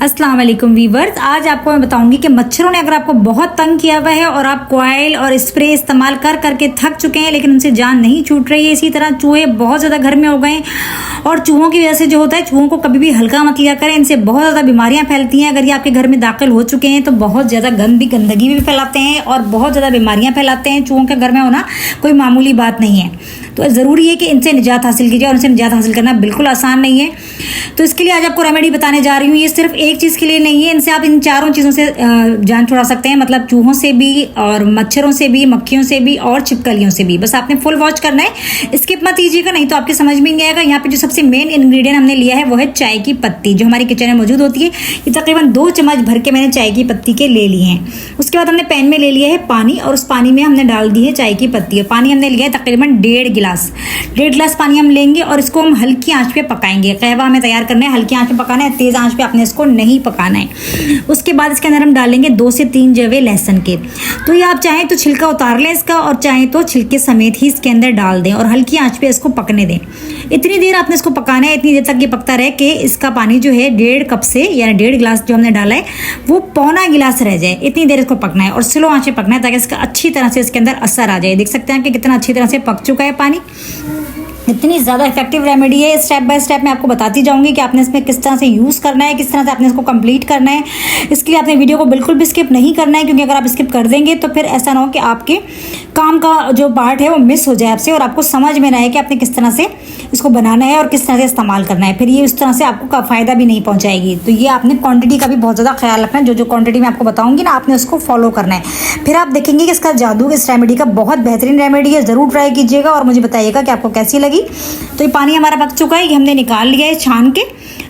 अस्सलाम वालेकुम वीवर्स, आज आपको मैं बताऊंगी कि मच्छरों ने अगर आपको बहुत तंग किया हुआ है और आप कॉइल और स्प्रे इस्तेमाल कर करके थक चुके हैं लेकिन उनसे जान नहीं छूट रही है। इसी तरह चूहे बहुत ज़्यादा घर में हो गए हैं और चूहों की वजह से जो होता है, चूहों को कभी भी हल्का मत लिया करें, इनसे बहुत ज़्यादा बीमारियां फैलती हैं। अगर ये आपके घर में दाखिल हो चुके हैं तो बहुत ज़्यादा गंदगी भी फैलाते हैं और बहुत ज़्यादा बीमारियाँ फैलाते हैं। चूहों के घर में होना कोई मामूली बात नहीं है, तो ज़रूरी है कि इनसे निजात हासिल कीजिए और इनसे निजात हासिल करना बिल्कुल आसान नहीं है। तो इसके लिए आज आपको रेमेडी बताने जा रही हूँ। ये सिर्फ एक चीज़ के लिए नहीं है, इनसे आप इन चारों चीज़ों से जान छुड़ा सकते हैं, मतलब चूहों से भी और मच्छरों से भी, मक्खियों से भी और छिपकलियों से भी। बस आपने फुल वॉच करना है, स्किप मत कीजिएगा, नहीं तो आपके समझ में नहीं आएगा। यहाँ पे जो सबसे मेन इंग्रेडिएंट हमने लिया है वो है चाय की पत्ती, जो हमारे किचन में मौजूद होती है। ये तकरीबन 2 चम्मच भर के मैंने चाय की पत्ती के ले लिए हैं। उसके बाद हमने पैन में ले लिया है पानी और उस पानी में हमने डाल दी है चाय की पत्ती। और पानी हमने लिया है तकरीबन 1.5 गिलास पानी हम लेंगे और इसको हम हल्की आंच पे पकाएंगे। कहवा हमें तैयार करना है, हल्की आंच पे पकाना है, तेज आंच पे आपने इसको नहीं पकाना है। उसके बाद इसके अंदर हम डालेंगे 2 से 3 जवे लहसुन के। तो ये आप चाहें तो छिलका उतार लें इसका और चाहें तो छिलके समेत ही इसके अंदर डाल दें और हल्की आंच पे इसको पकने दें। इतनी देर आपने इसको पकाना है, इतनी देर तक ये पकता रहे कि इसका पानी जो है 1.5 कप से यानी 1.5 गिलास जो हमने डाला है वो पौना गिलास रह जाए। इतनी देर इसको पकना है और स्लो आंच पे पकना है ताकि इसका अच्छी तरह से इसके अंदर असर आ जाए। देख सकते हैं कि कितना अच्छी तरह से पक चुका है पानी। इतनी ज़्यादा इफेक्टिव रेमेडी है, स्टेप बाय स्टेप मैं आपको बताती जाऊंगी कि आपने इसमें किस तरह से यूज़ करना है, किस तरह से आपने इसको कंप्लीट करना है। इसके लिए आपने वीडियो को बिल्कुल भी स्किप नहीं करना है, क्योंकि अगर आप स्किप कर देंगे तो फिर ऐसा ना हो कि आपके काम का जो पार्ट है वो मिस हो जाए आपसे और आपको समझ में ना आए कि आपने किस तरह से इसको बनाना है और किस तरह से इस्तेमाल करना है। फिर ये उस तरह से आपको फ़ायदा भी नहीं पहुँचाएगी। तो ये आपने क्वान्टिटी का भी बहुत ज़्यादा ख्याल रखना है। जो क्वान्टिटी मैं आपको बताऊँगी ना, आपने उसको फॉलो करना है। फिर आप देखेंगे कि इसका जादू इस रेमेडी का बहुत बेहतरीन रेमेडी है। ज़रूर ट्राई कीजिएगा और मुझे बताइएगा कि आपको कैसी लगी। तो ये पानी हमारा पक चुका है, ये हमने निकाल लिया है छान के।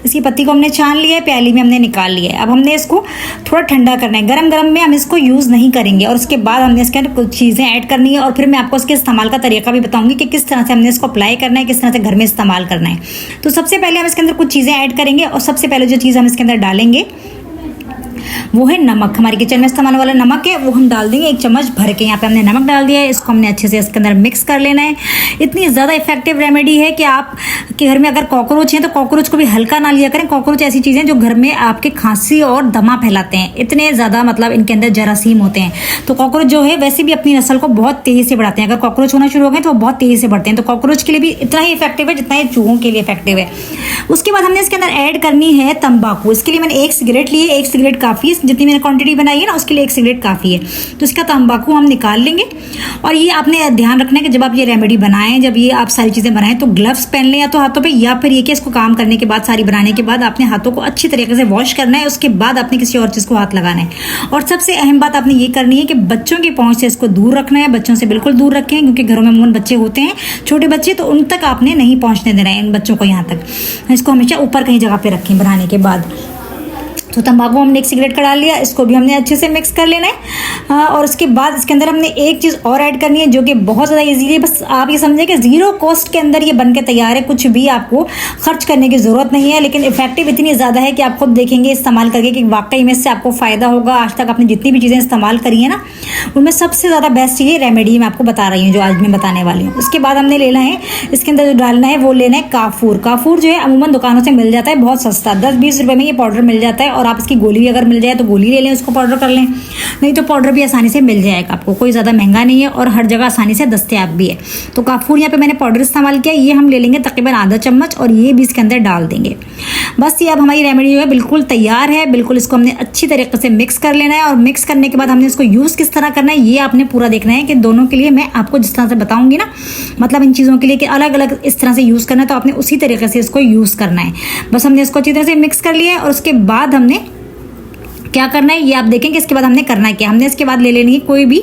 इसकी पत्ती को हमने छान लिया है, प्याली में हमने निकाल लिया है। अब हमने इसको थोड़ा ठंडा करना है, गरम गरम में हम इसको यूज़ नहीं करेंगे। और उसके बाद हमने इसके अंदर कुछ चीज़ें ऐड करनी है और फिर मैं आपको इसके इस्तेमाल का तरीका भी बताऊंगी कि किस तरह से हमने इसको अप्लाई करना है, किस तरह से घर में इस्तेमाल करना है। तो सबसे पहले हम इसके अंदर कुछ चीज़ें ऐड करेंगे और सबसे पहले जो चीज़ हम इसके अंदर डालेंगे वो है नमक। हमारे किचन में इस्तेमाल वाला नमक है, वो हम डाल देंगे 1 चम्मच भर के। यहाँ पे हमने नमक डाल दिया है, इसको हमने अच्छे से इसके अंदर मिक्स कर लेना है। इतनी ज़्यादा इफेक्टिव रेमेडी है कि आप के घर में अगर कॉकरोच हैं तो कॉकरोच को भी हल्का ना लिया करें। कॉकरोच ऐसी चीज़ें जो घर में आपके खांसी और दमा फैलाते हैं, इतने ज़्यादा मतलब इनके अंदर जरासीम होते हैं। तो कॉकरोच जो है वैसे भी अपनी नस्ल को बहुत तेज़ी से बढ़ाते हैं। अगर कॉकरोच होना शुरू हो गए तो वो बहुत तेज़ी से बढ़ते हैं। तो कॉकरोच के लिए भी इतना ही इफेक्टिव है जितना ये चूहों के लिए इफेक्टिव है। उसके बाद हमने इसके अंदर ऐड करनी है तंबाकू। इसके लिए मैंने 1 सिगरेट ली है, 1 सिगरेट काफ़ी है। जितनी मैंने क्वांटिटी बनाई है ना उसके लिए 1 सिगरेट काफ़ी है। तो इसका तंबाकू हम निकाल लेंगे। और ये आपने ध्यान रखना है कि जब आप ये रेमेडी बनाएं, जब ये आप सारी चीज़ें बनाएं तो ग्लव्स पहन लें या तो हाथों पे, या फिर ये कि इसको काम करने के बाद, सारी बनाने के बाद आपने हाथों को अच्छी तरीके से वॉश करना है। उसके बाद आपने किसी और चीज़ को हाथ लगाना है। और सबसे अहम बात आपने ये करनी है कि बच्चों की पहुँच से इसको दूर रखना है। बच्चों से बिल्कुल दूर रखें, क्योंकि घरों में अमूमन बच्चे होते हैं, छोटे बच्चे, तो उन तक आपने नहीं पहुँचने देना है इन बच्चों को यहाँ तक। इसको हमेशा ऊपर कहीं जगह पे रखें बनाने के बाद। तो तंबाकू हमने 1 सिगरेट का डाल लिया, इसको भी हमने अच्छे से मिक्स कर लेना है। और उसके बाद इसके अंदर हमने एक चीज़ और ऐड करनी है जो कि बहुत ज़्यादा ईजी है। बस आप ये समझें कि 0 कॉस्ट के अंदर ये बन के तैयार है, कुछ भी आपको खर्च करने की ज़रूरत नहीं है। लेकिन इफेक्टिव इतनी ज़्यादा है कि आप खुद देखेंगे इस्तेमाल करके कि वाकई में इससे आपको फ़ायदा होगा। आज तक आपने जितनी भी चीज़ें इस्तेमाल करी है ना, उनमें सबसे ज़्यादा बेस्ट ये रेमेडी मैं आपको बता रही हूँ, जो आज मैं बताने वाली हूँ। उसके बाद हमने लेना है, इसके अंदर जो डालना है वो लेना है काफूर। काफूर जो है अमूमन दुकानों से मिल जाता है बहुत सस्ता, 10-20 रुपये में ये पाउडर मिल जाता है। और आप इसकी गोली अगर मिल जाए तो गोली ले लें, उसको पाउडर कर लें, नहीं तो पाउडर भी आसानी से मिल जाएगा आपको। कोई ज़्यादा महंगा नहीं है और हर जगह आसानी से दस्तयाब भी है। तो काफूर यहाँ पे मैंने पाउडर इस्तेमाल किया, ये हम ले लेंगे तकरीबन आधा चम्मच और ये भी इसके अंदर डाल देंगे। बस ये अब हमारी रेमेडी जो है बिल्कुल तैयार है। बिल्कुल इसको हमने अच्छी तरीके से मिक्स कर लेना है और मिक्स करने के बाद हमने इसको यूज़ किस तरह करना है ये आपने पूरा देखना है। कि दोनों के लिए मैं आपको जिस तरह से बताऊंगी ना, मतलब इन चीज़ों के लिए कि अलग अलग इस तरह से यूज़ करना है, तो आपने उसी तरीके से इसको यूज़ करना है। बस हमने इसको अच्छी तरह से मिक्स कर लिया है और उसके बाद हमने क्या करना है ये आप देखेंगे। इसके बाद हमने करना है क्या, हमने इसके बाद ले लेनी है कोई भी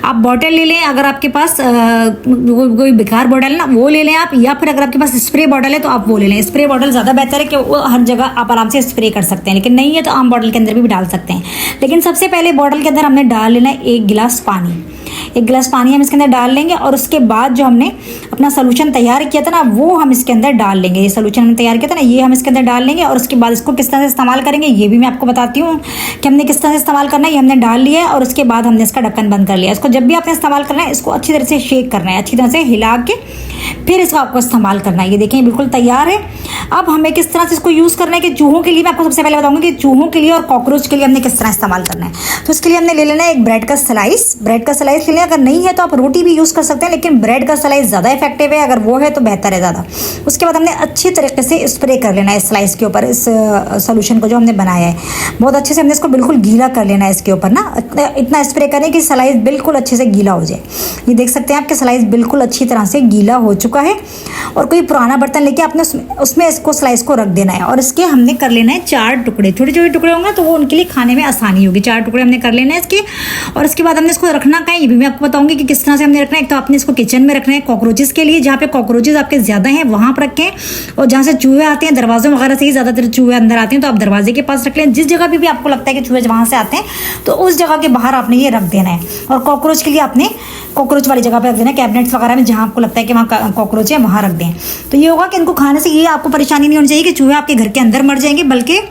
आप बॉटल ले लें। अगर आपके पास कोई बेकार बॉटल ना वो ले लें आप, या फिर अगर आपके पास स्प्रे बॉटल है तो आप वो ले लें। स्प्रे बॉटल ज़्यादा बेहतर है कि वो हर जगह आप आराम से स्प्रे कर सकते हैं, लेकिन नहीं है तो आम बॉटल के अंदर भी डाल सकते हैं। लेकिन सबसे पहले बॉटल के अंदर हमने डाल लेना है 1 गिलास पानी। 1 गिलास पानी हम इसके अंदर डाल लेंगे और उसके बाद जो हमने अपना सोल्यूशन तैयार किया था ना वो हम इसके अंदर डाल लेंगे। ये सोल्यूशन हमने तैयार किया था ना ये हम इसके अंदर डाल लेंगे और उसके बाद इसको किस तरह से इस्तेमाल करेंगे ये भी मैं आपको बताती हूँ कि हमने किस तरह से इस्तेमाल करना है। ये हमने डाल लिया है और उसके बाद हमने इसका ढक्कन बंद कर लिया। इसको जब भी आपने इस्तेमाल करना है इसको अच्छी तरह से शेक करना है, अच्छी तरह से हिला के फिर इसको आपको इस्तेमाल करना है। ये देखें बिल्कुल तैयार है। अब हमें किस तरह से इसको यूज़ करना है कि चूहों के लिए मैं आपको सबसे पहले बताऊंगी कि चूहों के लिए और कॉकरोच के लिए हमने किस तरह इस्तेमाल करना है। तो इसके लिए हमने ले लेना है एक ब्रेड का स्लाइस ले लें। अगर नहीं है तो आप रोटी भी यूज़ कर सकते हैं, लेकिन ब्रेड का स्लाइस ज़्यादा इफेक्टिव है, अगर वो है तो बेहतर है ज़्यादा। उसके बाद हमने अच्छी तरीके से स्प्रे कर लेना है स्लाइस के ऊपर, इस सोल्यूशन को जो हमने बनाया है बहुत अच्छे से हमने इसको बिल्कुल गीला कर लेना है। इसके ऊपर ना इतना स्प्रे करें कि स्लाइस बिल्कुल अच्छे से गीला हो जाए। ये देख सकते हैं आपके स्लाइस बिल्कुल अच्छी तरह से गीला हो चुका है। और कोई पुराना बर्तन लेके आपने उसमें इसको स्लाइस को रख देना है और इसके हमने कर लेना है 4 टुकड़े, छोटे छोटे टुकड़े होंगे तो वो उनके लिए खाने में आसानी होगी। 4 टुकड़े हमने कर लेना है इसके। और इसके बाद हमने इसको रखना कहाँ है ये भी मैं आपको बताऊंगी कि किस तरह से हमने रखना है। एक तो आपने इसको किचन में रखना है कॉकरोचेस के लिए, जहाँ पे कॉकरोचेस आपके ज्यादा हैं वहां पर रखें, और जहाँ से चूहे आते हैं दरवाजों वगैरह से ही ज्यादातर चूहे अंदर आते हैं तो आप दरवाजे के पास रख लें। जिस जगह भी आपको लगता है कि चूहे वहां से आते हैं तो उस जगह के बाहर आपने ये रख देना है। और कॉकरोच के लिए आपने कॉकरोच वाली जगह पे रख देना, कैबिनेट्स वगैरह में जहाँ आपको लगता है कि वहाँ कॉकरोच है वहाँ रख दें। तो ये होगा कि इनको खाने से ये आपको परेशानी नहीं होनी चाहिए कि चूहे आपके घर के अंदर मर जाएंगे, बल्कि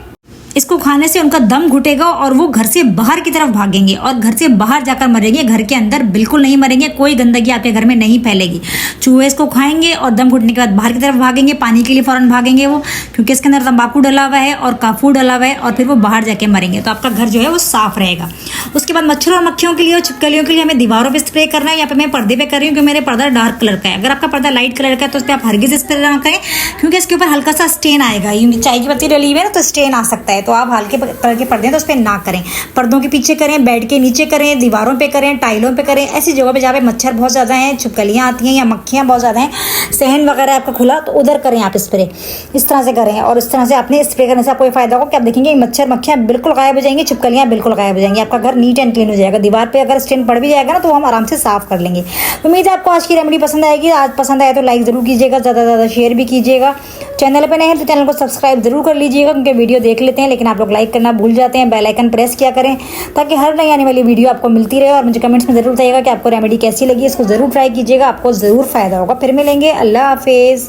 इसको खाने से उनका दम घुटेगा और वो घर से बाहर की तरफ भागेंगे और घर से बाहर जाकर मरेंगे, घर के अंदर बिल्कुल नहीं मरेंगे। कोई गंदगी आपके घर में नहीं फैलेगी। चूहे इसको खाएंगे और दम घुटने के बाद बाहर की तरफ भागेंगे, पानी के लिए फौरन भागेंगे वो, क्योंकि इसके अंदर तंबाकू डला हुआ है और काफूर डला हुआ है, और फिर वो बाहर जाके मरेंगे। तो आपका घर जो है वो साफ रहेगा। उसके बाद मच्छरों और मक्खियों के लिए और छिपकलियों के लिए हमें दीवारों पर स्प्रे करना है। यहाँ पे मैं पर्दे पे कर रही हूँ क्योंकि मेरे पर्दा डार्क कलर का है। अगर आपका पर्दा लाइट कलर का है तो उस पर आप हरगिज स्प्रे ना करें, क्योंकि इसके ऊपर हल्का सा स्टेन आएगा। चाय की पत्ती डली हुई है ना तो स्टेन आ सकता है, तो आप हल्के कलर के पर्दे हैं तो उस पर ना करें। पर्दों के पीछे करें, बेड के नीचे करें, दीवारों पे करें, टाइलों पे करें, ऐसी जगहों पे जहाँ पे मच्छर बहुत ज़्यादा हैं, छिपकलियाँ आती हैं या मक्खियाँ बहुत ज़्यादा हैं, सहन वगैरह आपका खुला तो उधर करें आप स्प्रे। इस तरह से करें और इस तरह से आपने स्प्रे करने से आपको ये फायदा होगा कि आप देखेंगे मच्छर मक्खियाँ बिल्कुल गायब हो जाएंगी, छिपकलियाँ बिल्कुल गायब हो जाएंगी, आपका घर नीट एंड क्लीन हो जाएगा। दीवार पर अगर स्टेन पड़ भी जाएगा ना तो हम आराम से साफ कर लेंगे। उम्मीद है आपको आज की रेमेडी पसंद आएगी। आज पसंद आए तो लाइक ज़रूर कीजिएगा, ज़्यादा से ज़्यादा शेयर भी कीजिएगा। चैनल पर नए हैं तो चैनल को सब्सक्राइब जरूर कर लीजिएगा, क्योंकि वीडियो देख लेते हैं लेकिन आप लोग लाइक करना भूल जाते हैं। बेल आइकन प्रेस किया करें ताकि हर नई आने वाली वीडियो आपको मिलती रहे। और मुझे कमेंट्स में जरूर बताइएगा कि आपको रेमेडी कैसी लगी, इसको जरूर ट्राई कीजिएगा, आपको जरूर फायदा होगा। फिर मिलेंगे, अल्लाह हाफिज़।